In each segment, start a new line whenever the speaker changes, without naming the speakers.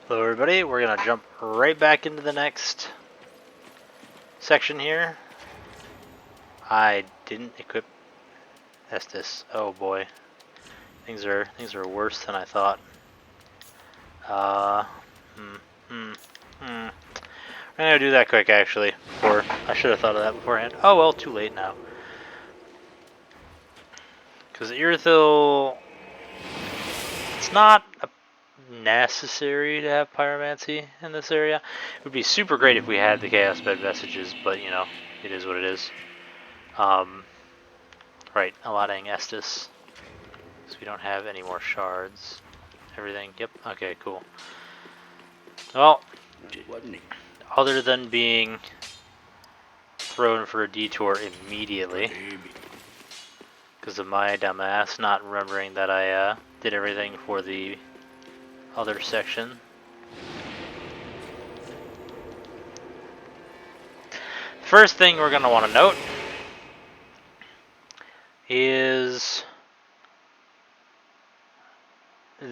Hello everybody, we're going to jump right back into the next section here. I didn't equip Estus. Oh boy. Things are worse than I thought. I'm going to do that quick actually. I should have thought of that beforehand. Oh well, too late now. Because Irithyll, it's not necessary to have pyromancy in this area. It would be super great if we had the chaos bed messages, but you know, it is what it is. Right, allotting Estus, because we don't have any more shards. Everything, yep, okay, cool. Well, other than being thrown for a detour immediately, because of my dumbass not remembering that I did everything for the other section. First thing we're going to want to note is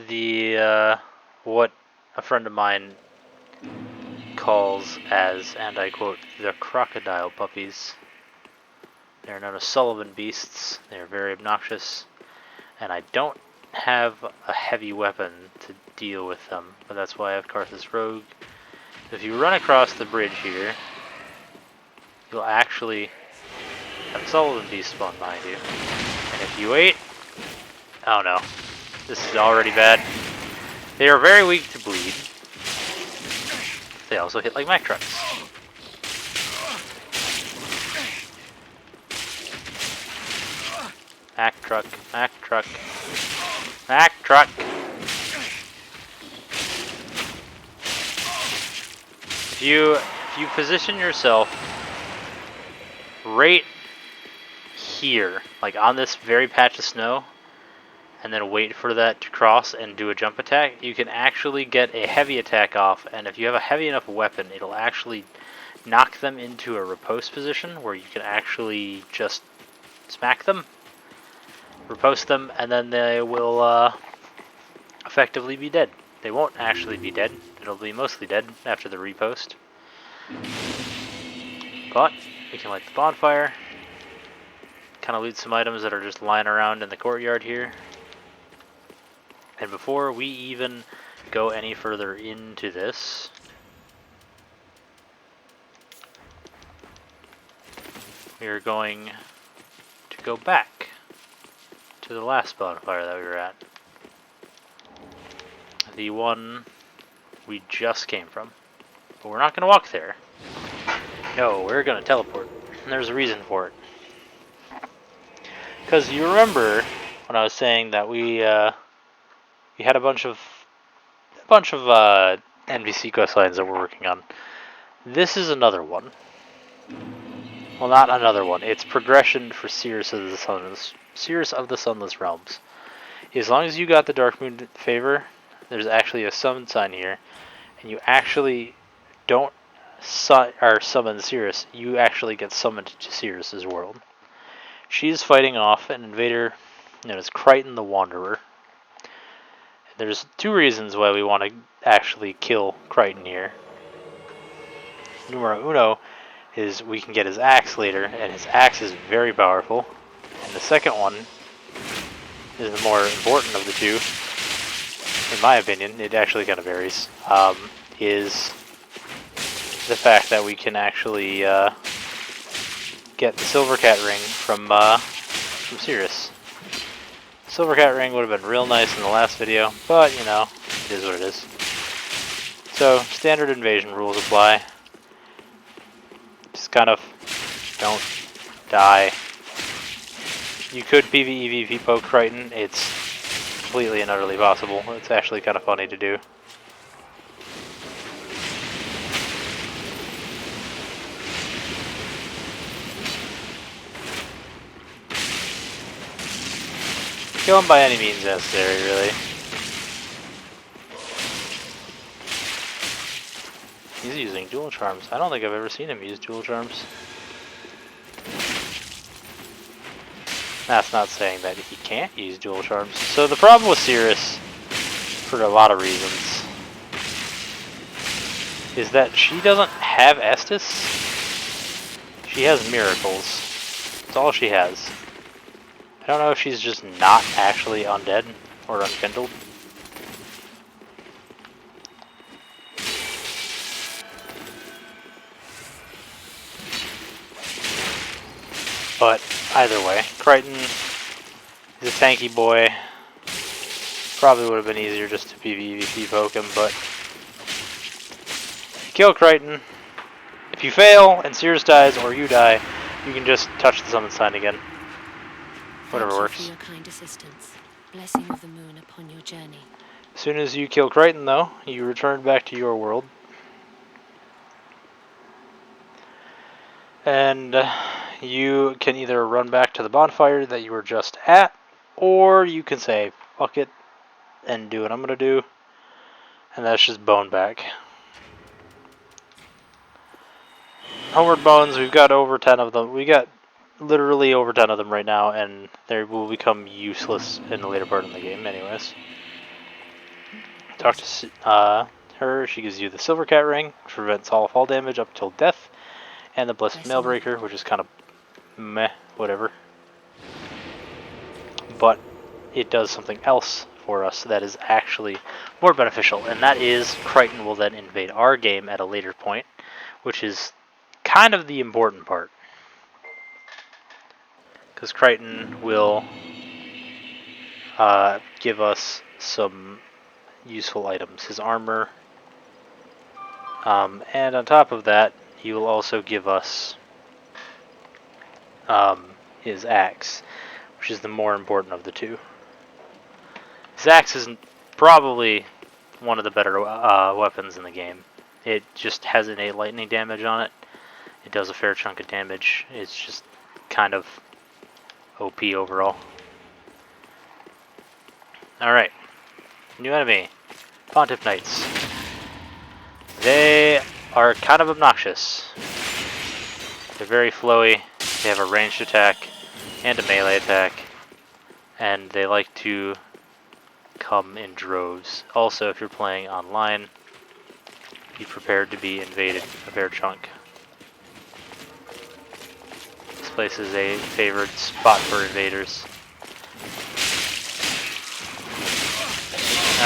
the what a friend of mine calls as, and I quote, the crocodile puppies. They're known as Sullivan beasts. They're very obnoxious, and I don't have a heavy weapon to deal with them, but that's why I have Karthus Rogue. If you run across the bridge here, you'll actually have a Sullivan beast spawn behind you. And if you wait, oh no, this is already bad. They are very weak to bleed. They also hit like Mack trucks. Mack truck, Mack truck, Mack truck. If you position yourself right here, like on this very patch of snow, and then wait for that to cross and do a jump attack, you can actually get a heavy attack off, and if you have a heavy enough weapon, it'll actually knock them into a riposte position where you can actually just smack them, riposte them, and then they will effectively be dead. They won't actually be dead, it'll be mostly dead after the riposte. But we can light the bonfire, kind of loot some items that are just lying around in the courtyard here. And before we even go any further into this, we are going to go back to the last bonfire that we were at. The one we just came from. But we're not going to walk there. No, we're going to teleport. And there's a reason for it. Because you remember when I was saying that we had a bunch of NPC quest lines that we're working on. This is another one. Well, not another one. It's progression for Seers of the Sunless Realms. As long as you got the Dark Moon favor, there's actually a summon sign here, and you actually don't summon Seers. You actually get summoned to Seers' world. She's fighting off an invader known as Crichton the Wanderer. There's two reasons why we want to actually kill Crichton here. Numero uno is we can get his axe later, and his axe is very powerful. And the second one is the more important of the two, in my opinion. It actually kind of varies. Is the fact that we can actually get the Silver Cat ring from Sirius. Silver Cat ring would have been real nice in the last video, but you know, it is what it is. So, standard invasion rules apply. Just kind of don't die. You could PvE poke Crichton. It's completely and utterly possible. It's actually kind of funny to do. Kill him by any means necessary, really. He's using dual charms. I don't think I've ever seen him use dual charms. That's not saying that he can't use dual charms. So the problem with Cirrus, for a lot of reasons, is that she doesn't have Estus. She has miracles. That's all she has. I don't know if she's just not actually undead or unkindled. But either way, Crichton is a tanky boy. Probably would have been easier just to PvP poke him, but kill Crichton. If you fail and Sears dies or you die, you can just touch the summon sign again. Whatever works.
Thank you for your kind assistance. Blessing of the moon upon your journey.
As soon as you kill Crichton, though, you return back to your world. And you can either run back to the bonfire that you were just at, or you can say, fuck it, and do what I'm going to do. And that's just bone back. Homeward bones, we've got over 10 of them. We got literally over 10 of them right now, and they will become useless in the later part of the game anyways. Talk to her, she gives you the Silver Cat Ring, which prevents all fall damage up till death, and the Blessed Mailbreaker, which is kind of meh, whatever. But it does something else for us that is actually more beneficial, and that is Crichton will then invade our game at a later point, which is kind of the important part. Because Crichton will give us some useful items. His armor, and on top of that, he will also give us his axe, which is the more important of the two. His axe is probably one of the better weapons in the game. It just has innate lightning damage on it. It does a fair chunk of damage. It's just kind of OP overall. Alright. New enemy. Pontiff Knights. They are kind of obnoxious. They're very flowy. They have a ranged attack and a melee attack. And they like to come in droves. Also, if you're playing online, be prepared to be invaded a fair chunk. This place is a favored spot for invaders.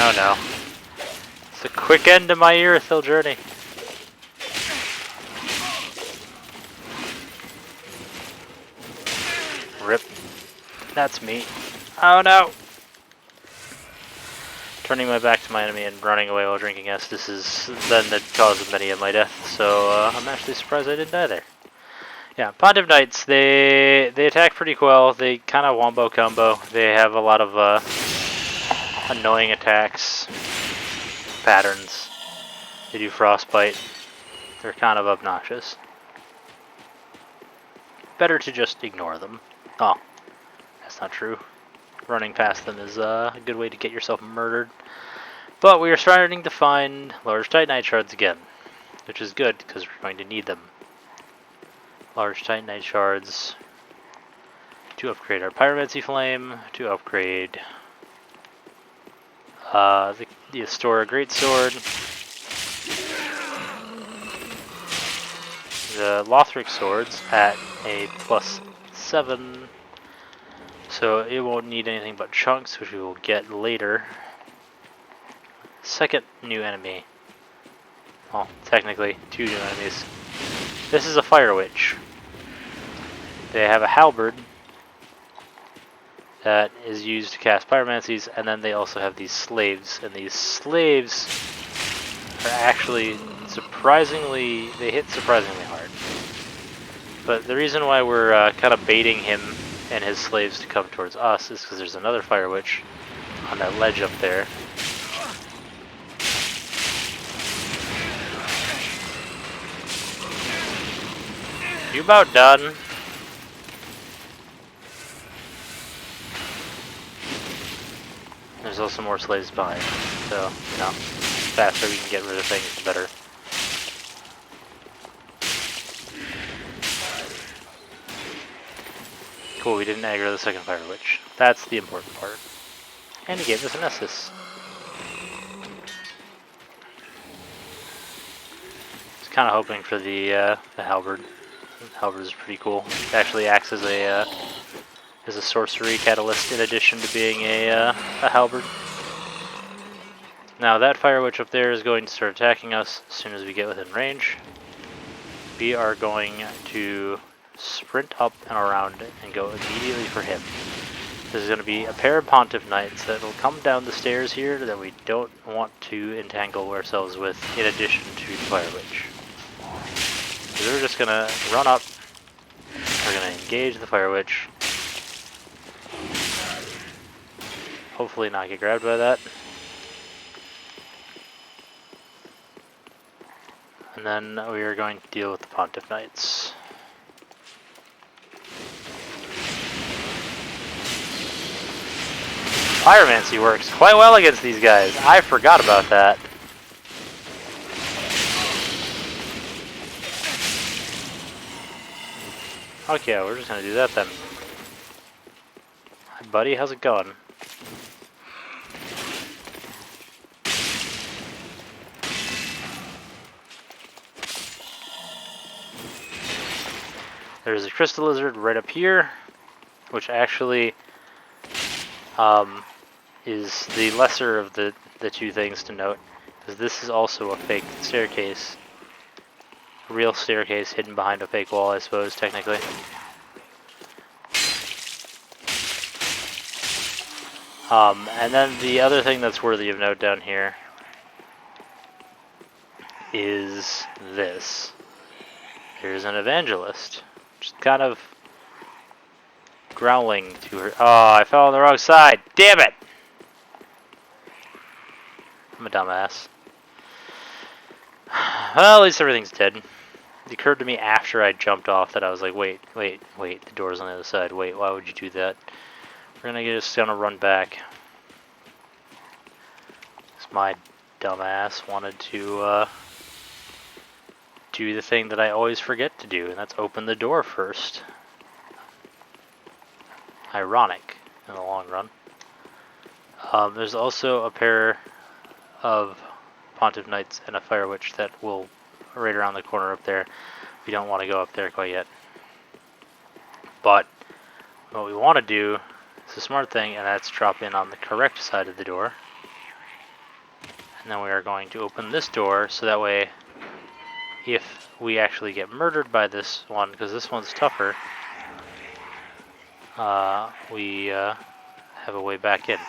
Oh no. It's a quick end to my Irithyll journey. Rip. That's me. Oh no! Turning my back to my enemy and running away while drinking Estus is then the cause of many of my deaths, so I'm actually surprised I didn't die there. Yeah, Pontiff Knights, they attack pretty well. They kind of wombo combo. They have a lot of annoying attacks, patterns. They do frostbite. They're kind of obnoxious. Better to just ignore them. Oh, that's not true. Running past them is a good way to get yourself murdered. But we are starting to find large Titanite shards again, which is good because we're going to need them. Large Titanite shards to upgrade our Pyromancy Flame, to upgrade the Astora Greatsword, the Lothric swords at a +7, so it won't need anything but chunks, which we will get later. Second new enemy. Well, technically, two new enemies. This is a Fire Witch. They have a halberd that is used to cast pyromancies, and then they also have these slaves, and these slaves are actually they hit surprisingly hard. But the reason why we're kind of baiting him and his slaves to come towards us is because there's another Fire Witch on that ledge up there. You about done? There's also more slaves behind, so, you know, the faster we can get rid of things, the better. Cool, we didn't aggro the second Fire Witch. That's the important part. And he gave us an Estus. kind of hoping for the halberd. The halberd is pretty cool. It actually acts as a sorcery catalyst in addition to being a halberd. Now that fire witch up there is going to start attacking us as soon as we get within range. We are going to sprint up and around and go immediately for him. There's going to be a pair of Pontiff Knights that will come down the stairs here that we don't want to entangle ourselves with in addition to the Fire Witch. So we're just going to run up, we're going to engage the Fire Witch, hopefully not get grabbed by that. And then we are going to deal with the Pontiff Knights. Pyromancy works quite well against these guys. I forgot about that. Okay, we're just gonna do that then. Hi buddy, how's it going? There's a crystal lizard right up here, which actually is the lesser of the two things to note, because this is also a fake staircase. A real staircase hidden behind a fake wall, I suppose, technically. And then the other thing that's worthy of note down here is this. Here's an evangelist, just kind of growling to her. Oh, I fell on the wrong side. Damn it! I'm a dumbass. Well, at least everything's dead. It occurred to me after I jumped off that I was like, wait, the door's on the other side. Wait, why would you do that? We're just gonna run back. Because my dumbass wanted to do the thing that I always forget to do, and that's open the door first. Ironic in the long run. There's also a pair of Pontiff Knights and a Fire Witch that will right around the corner up there. We don't want to go up there quite yet. But what we want to do is a smart thing, and that's drop in on the correct side of the door. And then we are going to open this door so that way if we actually get murdered by this one, because this one's tougher, we have a way back in.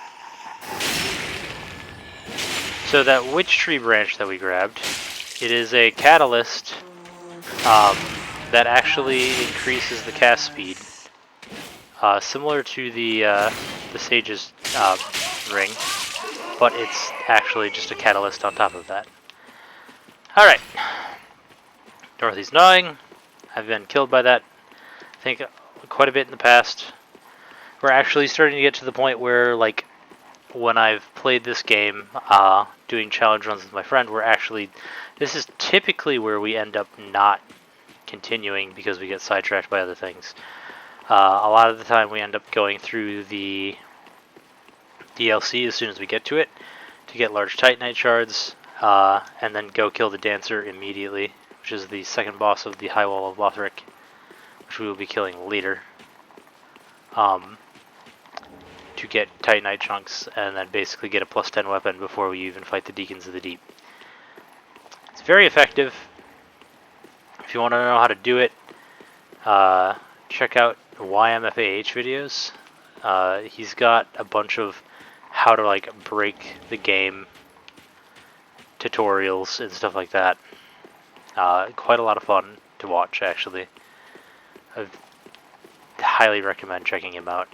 So that witch tree branch that we grabbed, it is a catalyst that actually increases the cast speed, similar to the sage's ring, but it's actually just a catalyst on top of that. All right, Dorothy's gnawing. I've been killed by that, I think, quite a bit in the past. We're actually starting to get to the point where, like, when I've played this game, doing challenge runs with my friend, this is typically where we end up not continuing because we get sidetracked by other things. A lot of the time we end up going through the DLC as soon as we get to it to get large Titanite shards, and then go kill the dancer immediately, which is the second boss of the High Wall of Lothric, which we will be killing later. To get Titanite chunks and then basically get a plus 10 weapon before we even fight the Deacons of the Deep. It's very effective. If you want to know how to do it, check out YMFAH videos. He's got a bunch of how to like break the game tutorials and stuff like that. Quite a lot of fun to watch, actually. I highly recommend checking him out.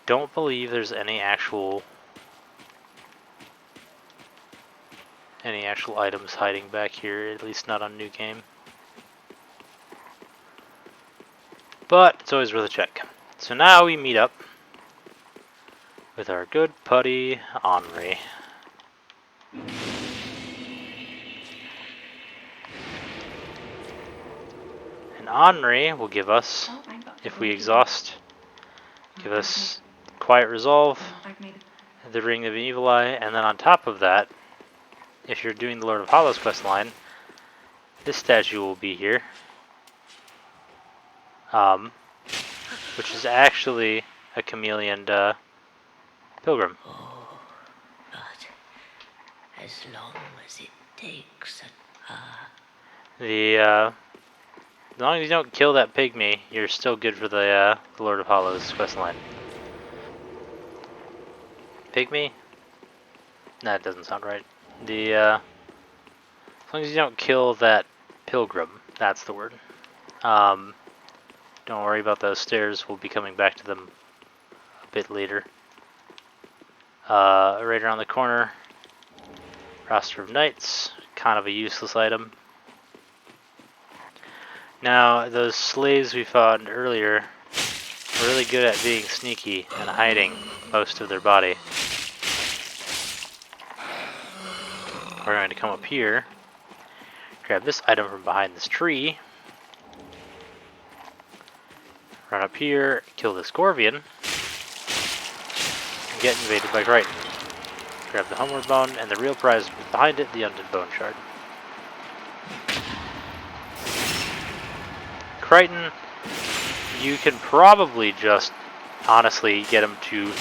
Don't believe there's any actual items hiding back here, at least not on New Game. But it's always worth a check. So now we meet up with our good putty Henri. And Henri will give us, if we exhaust, give us Quiet Resolve, the Ring of an Evil Eye, and then on top of that, if you're doing the Lord of Hollows quest line, this statue will be here, which is actually a chameleon pilgrim.
Oh, but as long as it takes.
As long as you don't kill that pygmy, you're still good for the Lord of Hollows questline. Pygmy? Nah, that doesn't sound right. As long as you don't kill that pilgrim, that's the word. Don't worry about those stairs. We'll be coming back to them a bit later. Right around the corner, roster of knights, kind of a useless item. Now, those slaves we found earlier were really good at being sneaky and hiding most of their body. We're going to come up here, grab this item from behind this tree, run up here, kill this Gorvian, and get invaded by Crichton. Grab the homeward bone, and the real prize behind it, the undead bone shard. Crichton, you can probably just honestly get him to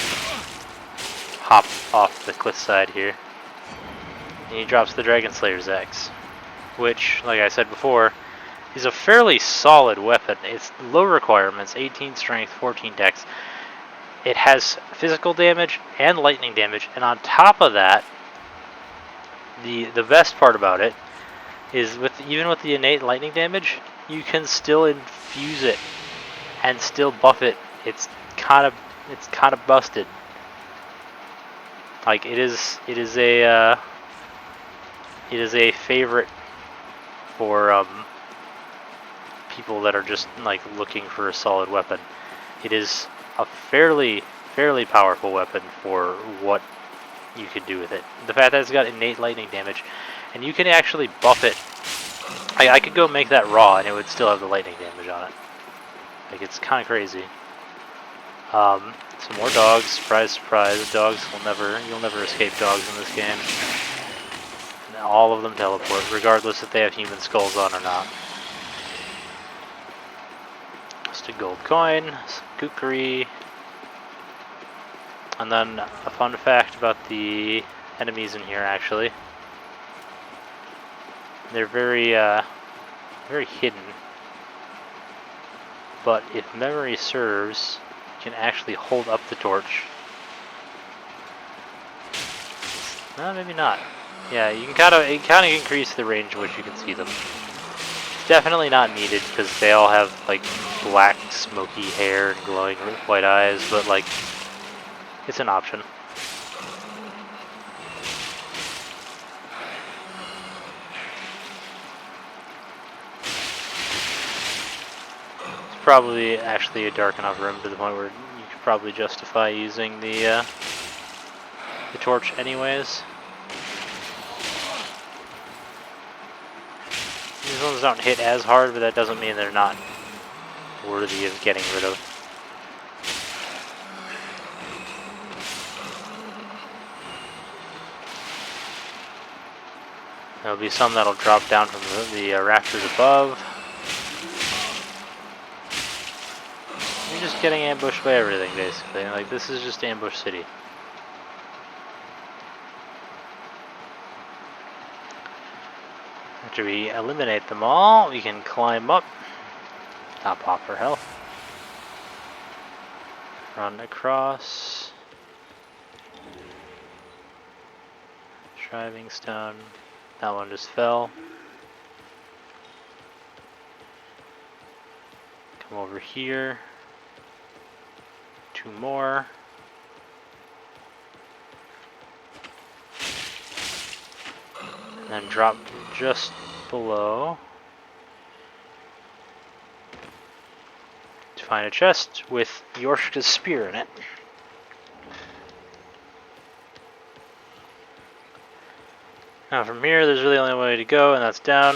hop off the cliffside here. And he drops the Dragon Slayer's axe, which, like I said before, is a fairly solid weapon. It's low requirements, 18 strength, 14 dex. It has physical damage and lightning damage, and on top of that, the best part about it is even with the innate lightning damage, you can still infuse it and still buff it. It's kind of busted. Like it is a favorite for people that are just like looking for a solid weapon. It is a fairly powerful weapon for what you can do with it. The fact that it's got innate lightning damage, and you can actually buff it. I could go make that raw, and it would still have the lightning damage on it. Like it's kind of crazy. Some more dogs. Surprise, surprise. Dogs you'll never escape dogs in this game. And all of them teleport, regardless if they have human skulls on or not. Just a gold coin, some kukri. And then a fun fact about the enemies in here, actually. They're very hidden. But if memory serves, you can actually hold up the torch. No, maybe not. Yeah, you can kind of increase the range in which you can see them. It's definitely not needed because they all have like black, smoky hair and glowing white eyes, but like it's an option. It's probably actually a dark enough room to the point where you could probably justify using the torch anyways. These ones don't hit as hard, but that doesn't mean they're not worthy of getting rid of. There'll be some that'll drop down from the rafters above. You're just getting ambushed by everything, basically. Like, this is just Ambush City. After we eliminate them all, we can climb up. Top off for health. Run across. Driving stone. That one just fell. Come over here. 2 more. And then drop just below to find a chest with Yorshka's spear in it. Now from here, there's really only one way to go, and that's down.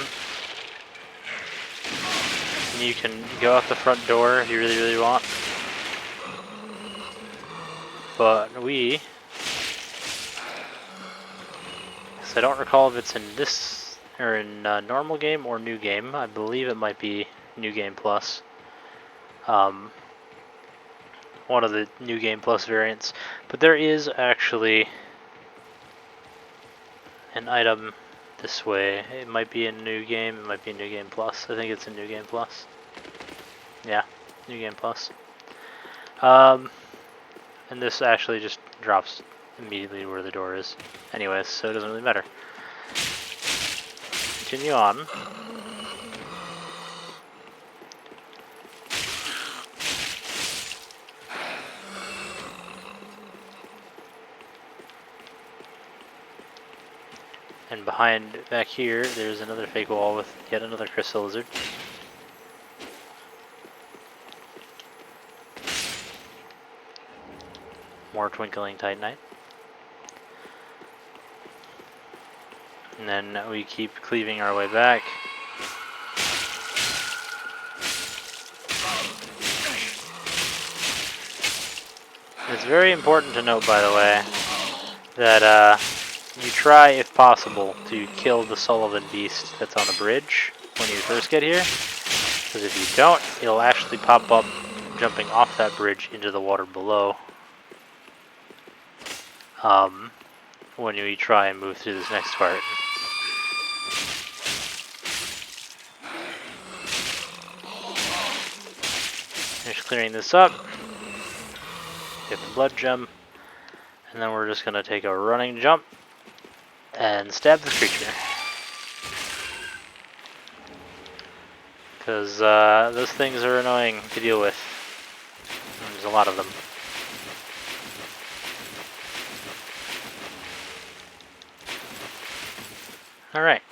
And you can go out the front door if you really want. But I don't recall if it's in this or in normal game or new game. I believe it might be new game plus. One of the new game plus variants. But there is actually an item this way. It might be in new game, it might be new game plus. I think it's in new game plus. Yeah, new game plus. And this actually just drops immediately where the door is. Anyways, so it doesn't really matter. Continue on. And behind, back here, there's another fake wall with yet another crystal lizard. More twinkling titanite. And then we keep cleaving our way back. It's very important to note, by the way, that you try, if possible, to kill the Sullivan beast that's on the bridge when you first get here. Because if you don't, it'll actually pop up jumping off that bridge into the water below. When you try and move through this next part. Finish clearing this up. Get the blood gem. And then we're just going to take a running jump and stab this creature. Because those things are annoying to deal with. There's a lot of them. Alright.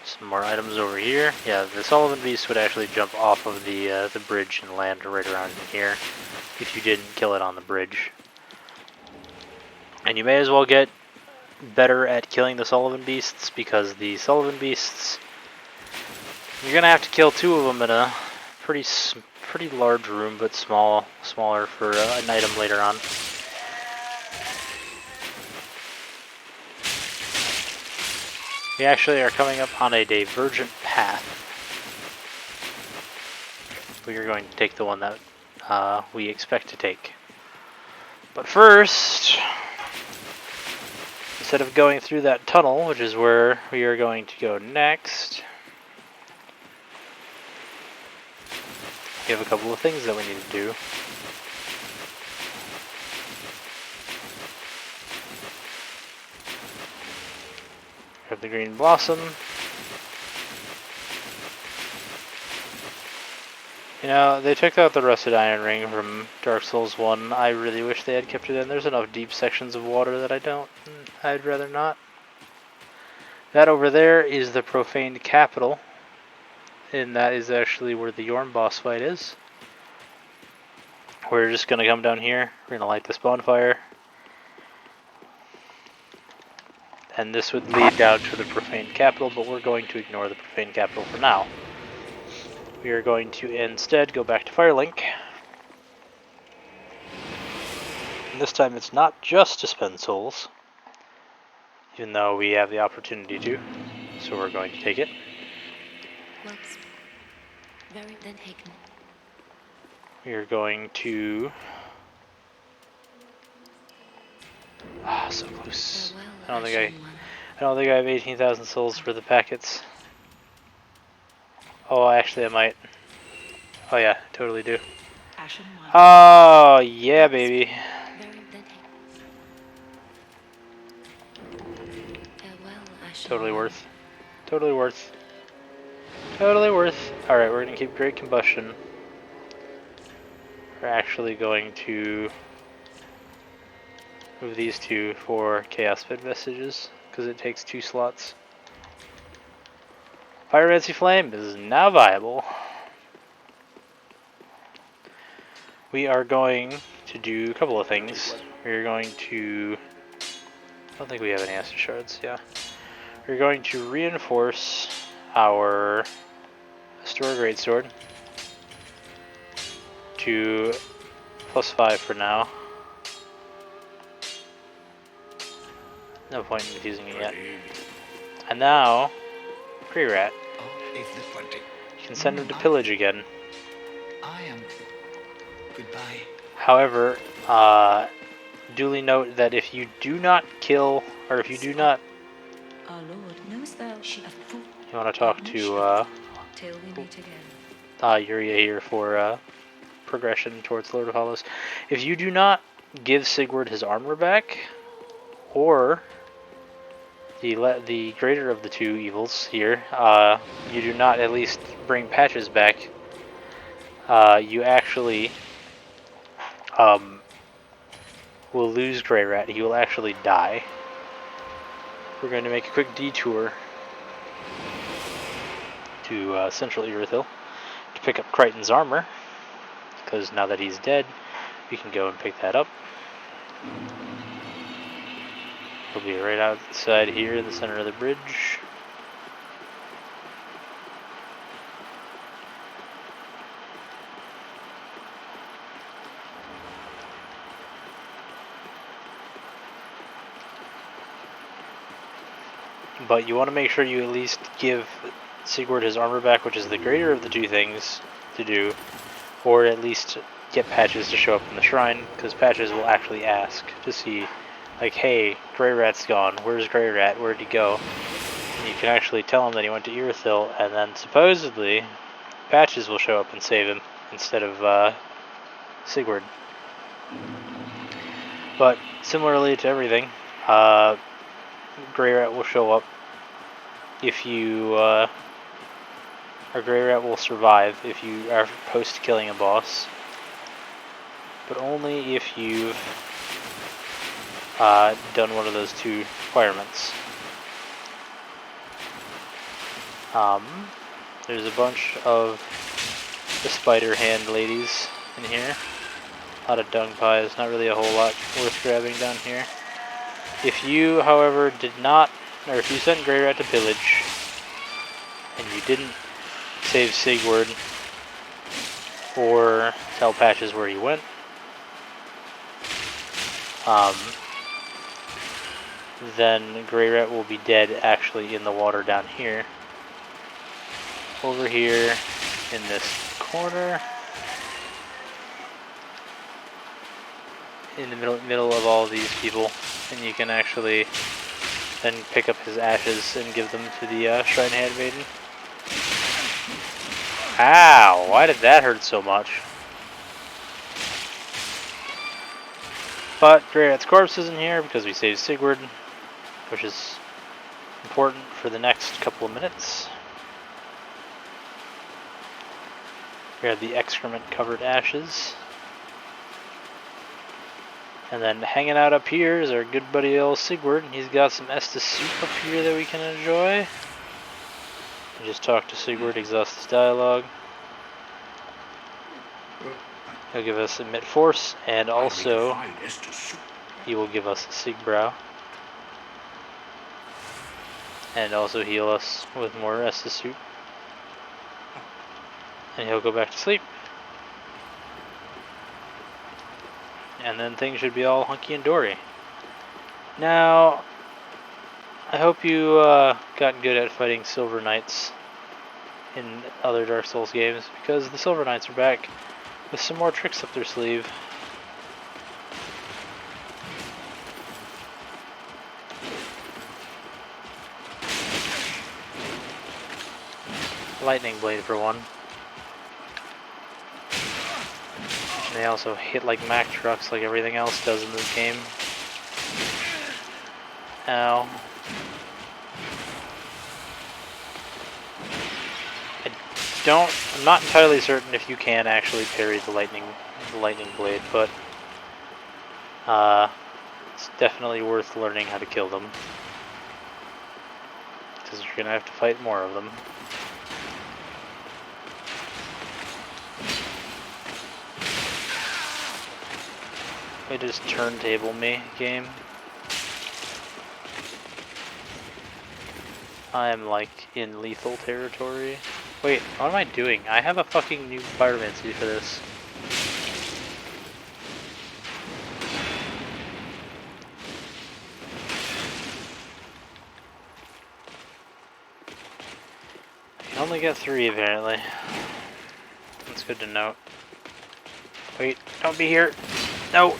Some more items over here. Yeah, the Sullivan Beast would actually jump off of the bridge and land right around here if you didn't kill it on the bridge. And you may as well get better at killing the Sullivan Beasts, because the Sullivan Beasts, you're going to have to kill 2 of them in a pretty large room, but smaller for an item later on. We actually are coming up on a divergent path. We are going to take the one that we expect to take. But first, instead of going through that tunnel, which is where we are going to go next, we have a couple of things that we need to do. Grab the green blossom. You know, they took out the rusted iron ring from Darksouls 1. I really wish they had kept it in. There's enough deep sections of water that I'd rather not. That over there is the profaned capital. And that is actually where the Yorm boss fight is. We're just going to come down here. We're going to light this bonfire. And this would lead down to the profaned capital, but we're going to ignore the profaned capital for now. We are going to instead go back to Firelink. And this time it's not just to spend souls, even though we have the opportunity to, so we're going to take it.
Whoops. Very then taken.
We are going to... Ah, so close. I don't think I have 18,000 souls for the packets. Oh, actually I might. Oh yeah, totally do. Oh yeah, baby. Totally worth. Totally worth. Totally worth. Alright, we're gonna keep Great Combustion. We're actually going to move these 2 for Chaos Pit Vestiges, because it takes 2 slots. Pyromancy Flame is now viable. We are going to do a couple of things. We're going to... I don't think we have any acid shards, yeah. We're going to reinforce our Store Greatsword to +5 for now. No point in using it yet. And now, Grey Rat.
Oh, if the party.
You can send him to pillage again.
I am. Goodbye.
However, duly note that if you do not kill, or if you do not,
Our Lord, knowest thou a fool
you want to talk to
till we meet again?
Uria here for progression towards Lord of Hollows. If you do not give Sigurd his armor back, or the greater of the two evils here, you do not at least bring Patches back, you actually will lose Grey Rat. He will actually die. We're going to make a quick detour to Central Irithyll to pick up Crichton's armor, because now that he's dead, we can go and pick that up. He'll be right outside here in the center of the bridge. But you want to make sure you at least give Sigurd his armor back, which is the greater of the two things to do, or at least get Patches to show up in the shrine, because Patches will actually ask to see, like, hey, Grey Rat's gone, where's Grey Rat, where'd he go? And you can actually tell him that he went to Irithyll, and then supposedly Patches will show up and save him instead of Sigurd. But similarly to everything, Grey Rat will show up if you, or Grey Rat will survive if you are post killing a boss, but only if you've done one of those two requirements. There's a bunch of the spider hand ladies in here. A lot of dung pies, not really a whole lot worth grabbing down here. If you, however, did not, or if you sent Grey Rat to pillage, and you didn't save Sigurd, or tell Patches where he went, then Grey Rat will be dead actually in the water down here. Over here in this corner, in the middle of all these people, and you can actually then pick up his ashes and give them to the Shrine Handmaiden. Ow! Why did that hurt so much? But Grey Rat's corpse isn't here because we saved Sigurd, which is important for the next couple of minutes. Grab the excrement-covered ashes. And then hanging out up here is our good buddy old Sigurd. He's got some Estus soup up here that we can enjoy. We just talk to Sigurd, exhaust his dialogue. He'll give us Emit Force, and also he will give us Sigbrow. And also heal us with more Estus soup. And he'll go back to sleep. And then things should be all hunky and dory. Now, I hope you got good at fighting Silver Knights in other Dark Souls games, because the Silver Knights are back with some more tricks up their sleeve. Lightning Blade for one. And they also hit like Mack trucks like everything else does in this game. Ow. I'm not entirely certain if you can actually parry the lightning blade, but it's definitely worth learning how to kill them, because you're gonna have to fight more of them. They just turntable me, game. I am like in lethal territory. Wait, what am I doing? I have a fucking new pyromancy for this. only get 3 apparently. That's good to note. Wait, don't be here. No!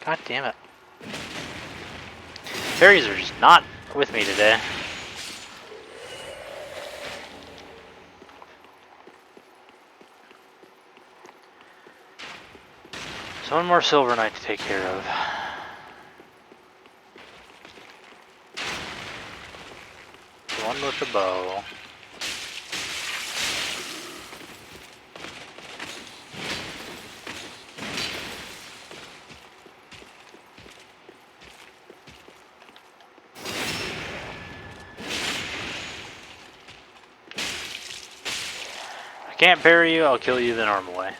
God damn it. Fairies are just not with me today. So one more Silver Knight to take care of. One with the bow. I can't parry you, I'll kill you the normal way.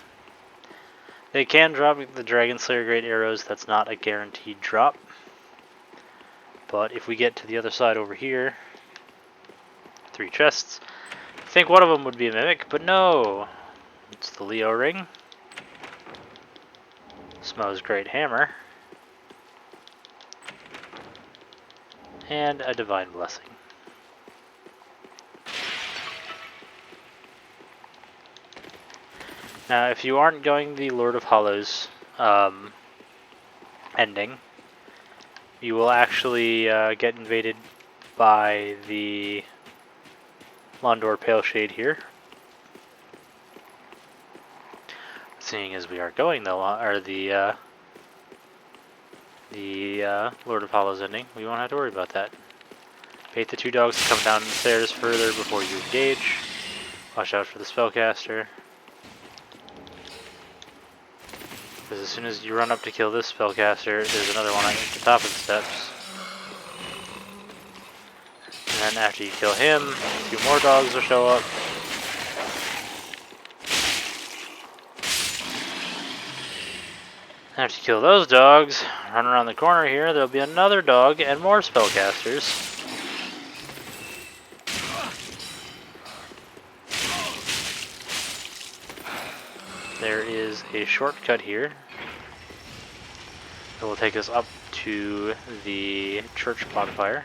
They can drop the Dragon Slayer Great Arrows, that's not a guaranteed drop. But if we get to the other side over here, 3 chests, I think one of them would be a Mimic, but no! It's the Leo Ring, Smo's Great Hammer, and a Divine Blessing. Now, if you aren't going the Lord of Hollows ending, you will actually get invaded by the Londor Paleshade here. Seeing as we are going the Lord of Hollows ending, we won't have to worry about that. Bait the 2 dogs to come down the stairs further before you engage. Watch out for the spellcaster. Because as soon as you run up to kill this spellcaster, there's another one at the top of the steps. And then after you kill him, 2 more dogs will show up. After you kill those dogs, run around the corner here, there'll be another dog and more spellcasters. There is a shortcut here that will take us up to the church bonfire.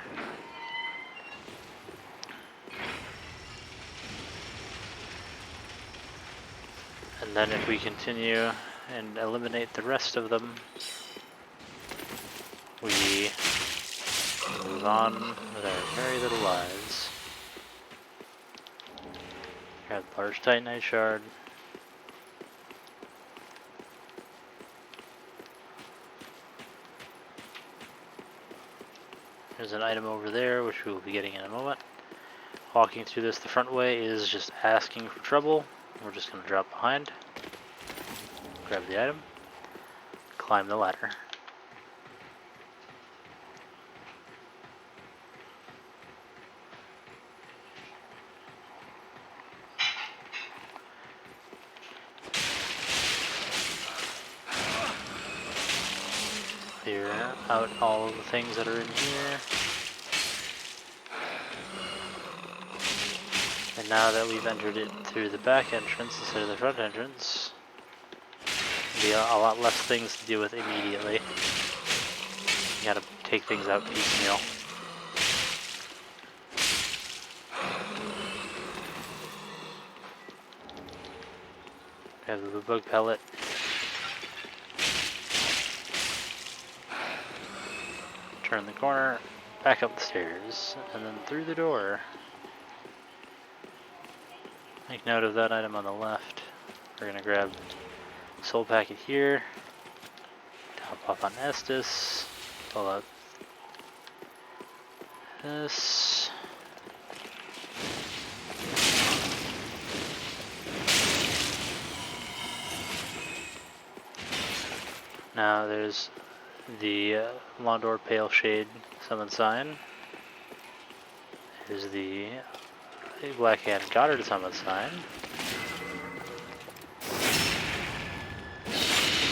And then if we continue and eliminate the rest of them, we move on with our very little lives. Grab the large Titanite shard. There's an item over there, which we will be getting in a moment. Walking through this the front way is just asking for trouble. We're just going to drop behind, grab the item, climb the ladder. Clear out all of the things that are in here. And now that we've entered it through the back entrance instead of the front entrance, there'll be a lot less things to deal with immediately. You gotta take things out piecemeal. Grab the bug pellet. Turn the corner, back up the stairs, and then through the door. Make note of that item on the left. We're going to grab soul packet here, top off on Estus, pull out this. Now there's the Londor Paleshade summon sign. There's the Black Hand Goddard summon sign.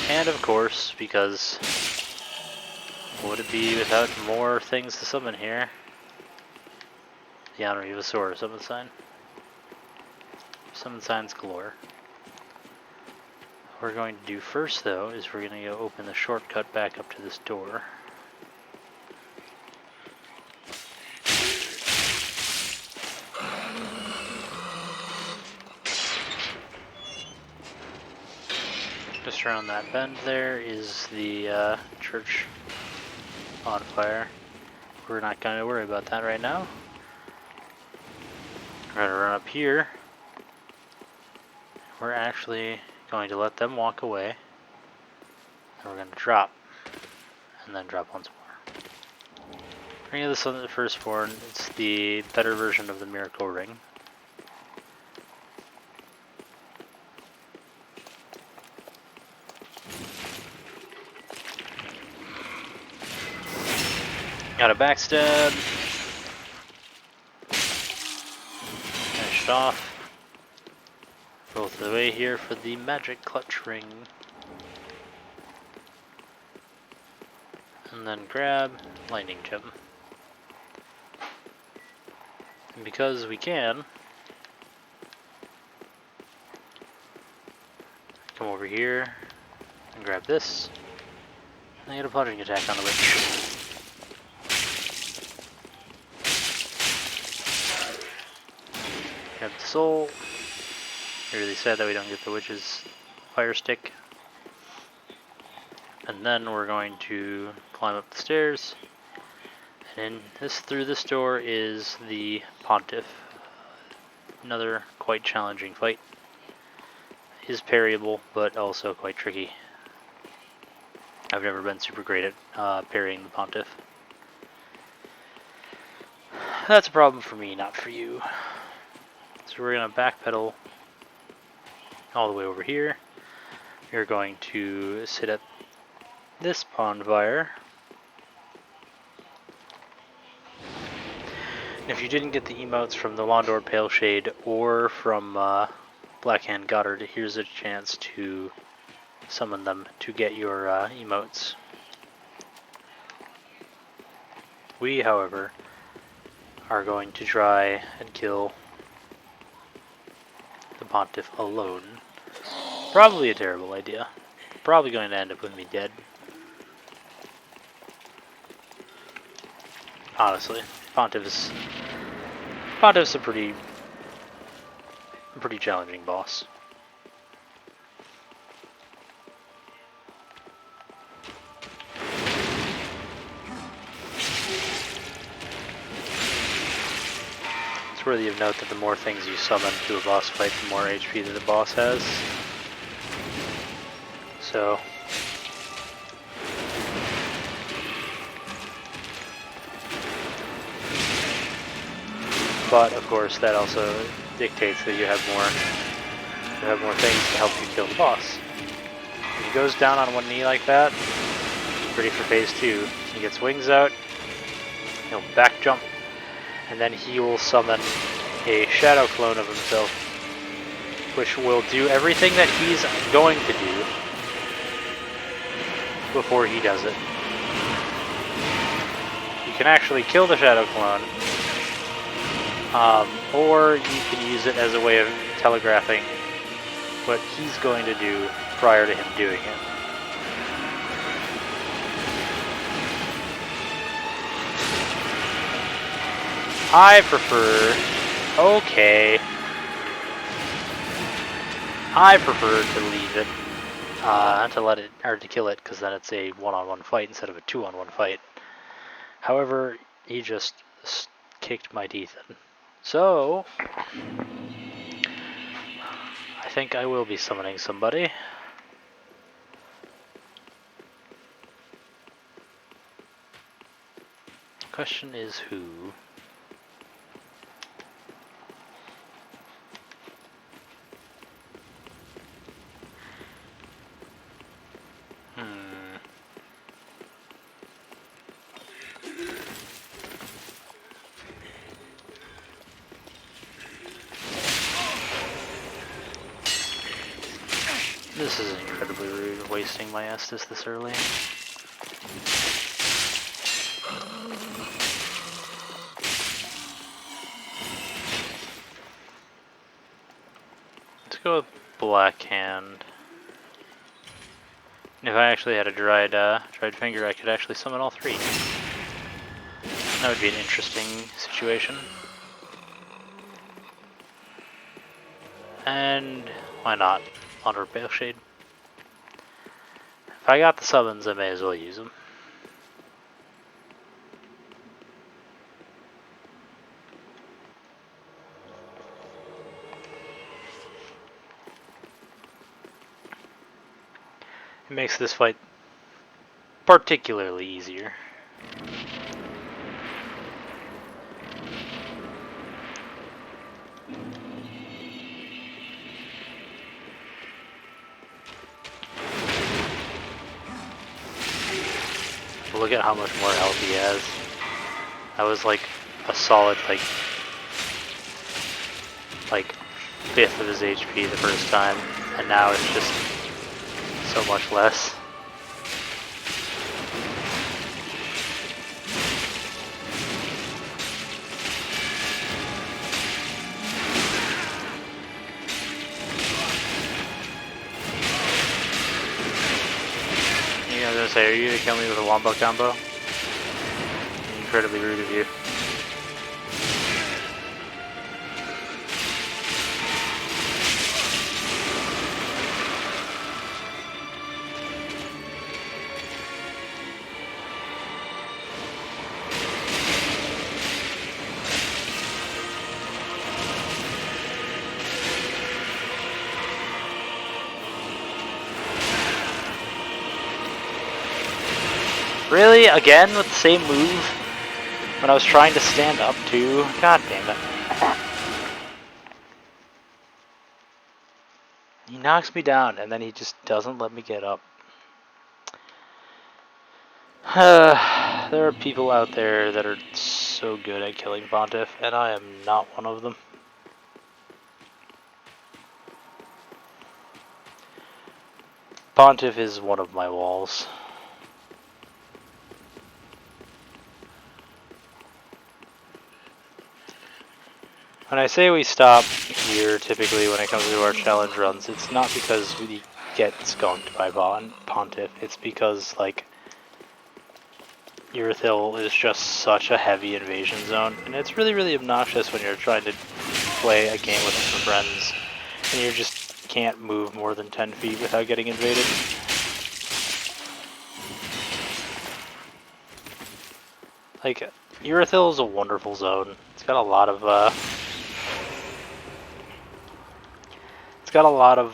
And of course, because what would it be without more things to summon here? The Honor of Evasaur summon sign. Summon signs galore. What we're going to do first, though, is we're going to go open the shortcut back up to this door. Just around that bend there is the church on fire. We're not going to worry about that right now. We're going to run up here. We're actually going to let them walk away. And we're going to drop. And then drop once more. Ring of the Firstborn, it's the better version of the Miracle Ring. Got a backstab. Finish it off. Both the way here for the magic clutch ring. And then grab lightning gem. And because we can, come over here and grab this. And I get a bludgeoning attack on the witch. Grab the soul. Really sad that we don't get the witch's fire stick. And then we're going to climb up the stairs. And through this door is the Pontiff. Another quite challenging fight. Is parryable, but also quite tricky. I've never been super great at parrying the Pontiff. That's a problem for me, not for you. So we're going to backpedal all the way over here. You're going to sit at this bonfire. And if you didn't get the emotes from the Londor Paleshade or from Blackhand Goddard, here's a chance to summon them to get your emotes. We, however, are going to try and kill the Pontiff alone. Probably a terrible idea. Probably going to end up with me dead. Honestly, Pontiff's a pretty challenging boss. It's worthy of note that the more things you summon to a boss fight, the more HP that the boss has. So but of course that also dictates that you have more things to help you kill the boss. When he goes down on one knee like that, he's ready for phase 2. He gets wings out, he'll back jump, and then he will summon a shadow clone of himself, which will do everything that he's going to do before he does it. You can actually kill the shadow clone, or you can use it as a way of telegraphing what he's going to do prior to him doing it. I prefer to leave it, to kill it, because then it's a one-on-one fight instead of a two-on-one fight. However, he just kicked my teeth in. So, I think I will be summoning somebody. Question is who? This is incredibly rude, wasting my Estus this early. Let's go with Blackhand. If I actually had a dried finger, I could actually summon all three. That would be an interesting situation. And why not? Honor Baleshade. If I got the summons, I may as well use them. It makes this fight particularly easier. Look at how much more health he has. That was like a solid like fifth of his HP the first time, and now it's just so much less. I was gonna say, are you gonna kill me with a wombo combo? Incredibly rude of you. Really? Again with the same move? When I was trying to stand up too? God damn it. He knocks me down and then he just doesn't let me get up. There are people out there that are so good at killing Pontiff, and I am not one of them. Pontiff is one of my walls. When I say we stop here, typically when it comes to our challenge runs, it's not because we get skunked by Pontiff, it's because, like, Irithyll is just such a heavy invasion zone, and it's really, really obnoxious when you're trying to play a game with some friends, and you just can't move more than 10 feet without getting invaded. Like, Irithyll is a wonderful zone. It's got a lot of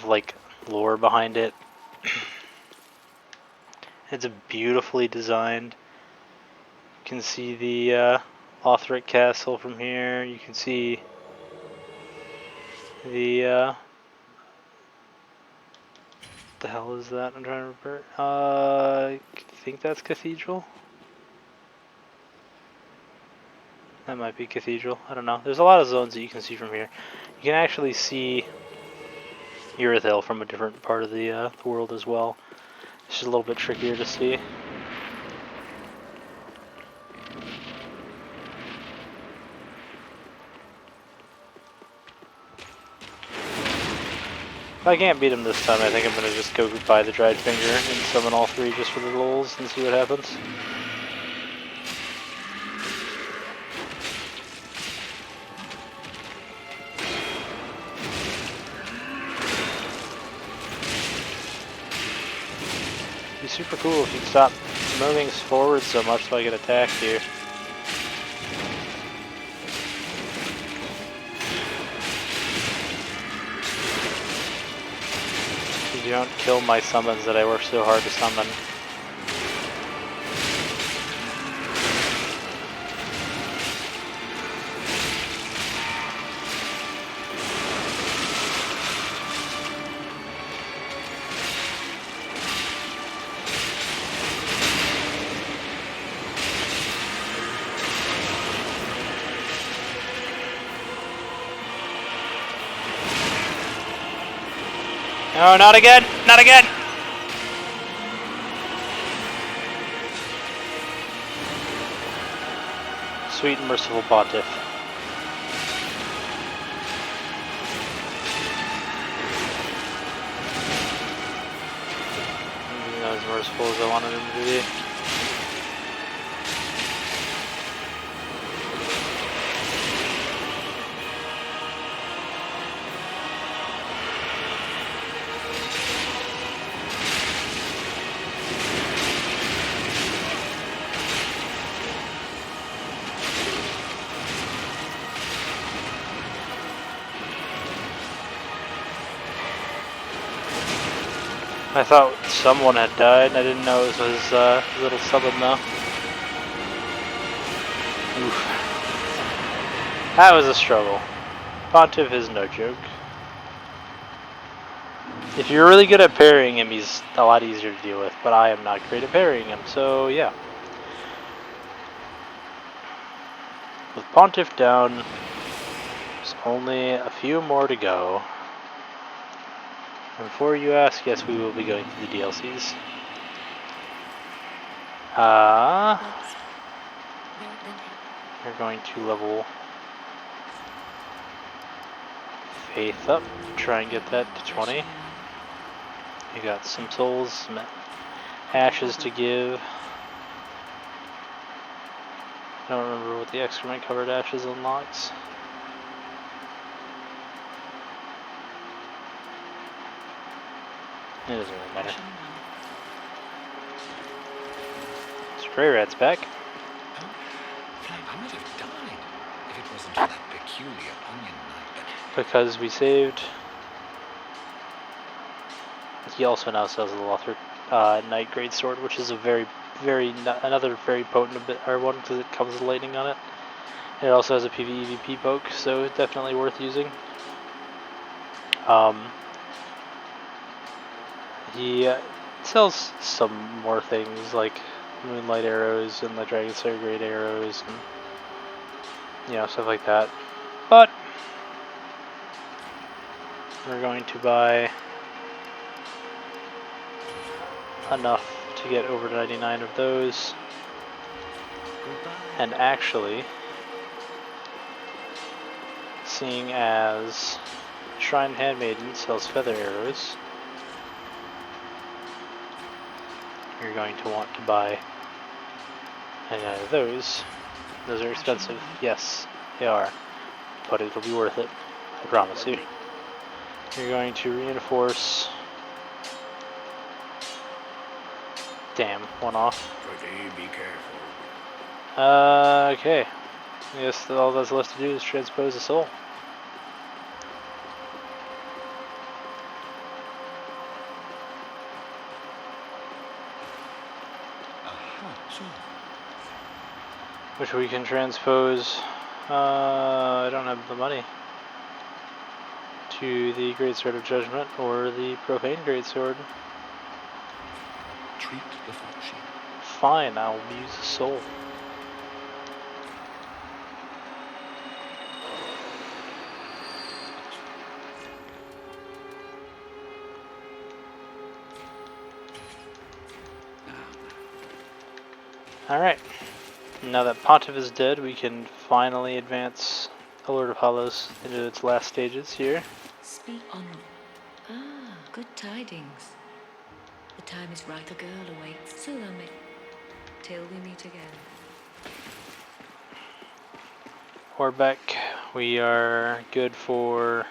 like lore behind it. It's beautifully designed. You can see the Lothric Castle from here. You can see the the hell is that? I'm trying to remember. I think that's Cathedral. That might be Cathedral. I don't know. There's a lot of zones that you can see from here. You can actually see Irithyll from a different part of the world as well. It's just a little bit trickier to see. If I can't beat him this time, I think I'm going to just go buy the Dried Finger and summon all three just for the lulz and see what happens. It'd be super cool if you'd stop moving forward so much so I get attacked here. You don't kill my summons that I work so hard to summon. No, not again! Not again! Sweet and merciful Pontiff. as merciful as I wanted him to be. I thought someone had died. I didn't know it was his little summon though. Oof. That was a struggle. Pontiff is no joke. If you're really good at parrying him, he's a lot easier to deal with, but I am not great at parrying him, so yeah. With Pontiff down, there's only a few more to go. And before you ask, yes, we will be going through the DLCs. We're going to level Faith up, try and get that to 20. You got some souls, some ashes to give. I don't remember what the excrement covered ashes unlocks. It doesn't really matter. Spray Rat's back.
I might have died if it wasn't for that peculiar onion knife.
Because we saved. He also now sells the Lothric Knight Greatsword, which is a another very potent one because it comes with lightning on it. And it also has a PvE/EVP poke, so definitely worth using. He sells some more things like Moonlight arrows and the Dragon Slayer Great arrows and stuff like that. But we're going to buy enough to get over 99 of those. And actually, seeing as Shrine Handmaiden sells feather arrows, you're going to want to buy 99 of those. Those are expensive, yes, they are, but it'll be worth it, I promise you. You're going to reinforce. Damn, one off.
Be careful.
Okay. I guess all that's left to do is transpose a soul. Which we can transpose. I don't have the money. To the Greatsword of Judgment or the Profane Greatsword.
Treat the fortune.
Fine, I'll use a soul. Alright. Now that Pontiff is dead, we can finally advance the Lord of Hollows into its last stages here.
Speak on. Ah, good tidings. The time is right, the girl awaits. So long, till we meet again.
We're back. We are good for.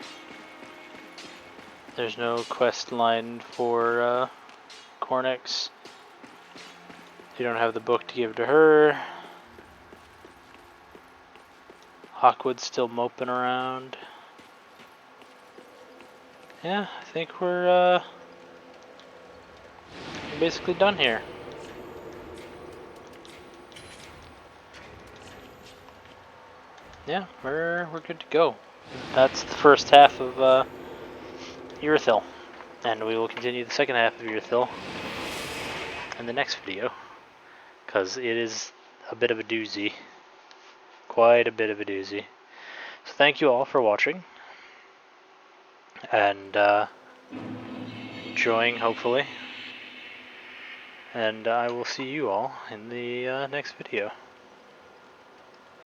There's no quest line for Cornix. You don't have the book to give to her. Hawkwood's still moping around. Yeah, I think we're basically done here. Yeah, we're good to go. That's the first half of Irithyll, and we will continue the second half of Irithyll in the next video, because it is a bit of a doozy. Quite a bit of a doozy. So thank you all for watching, and enjoying, hopefully. And I will see you all in the next video.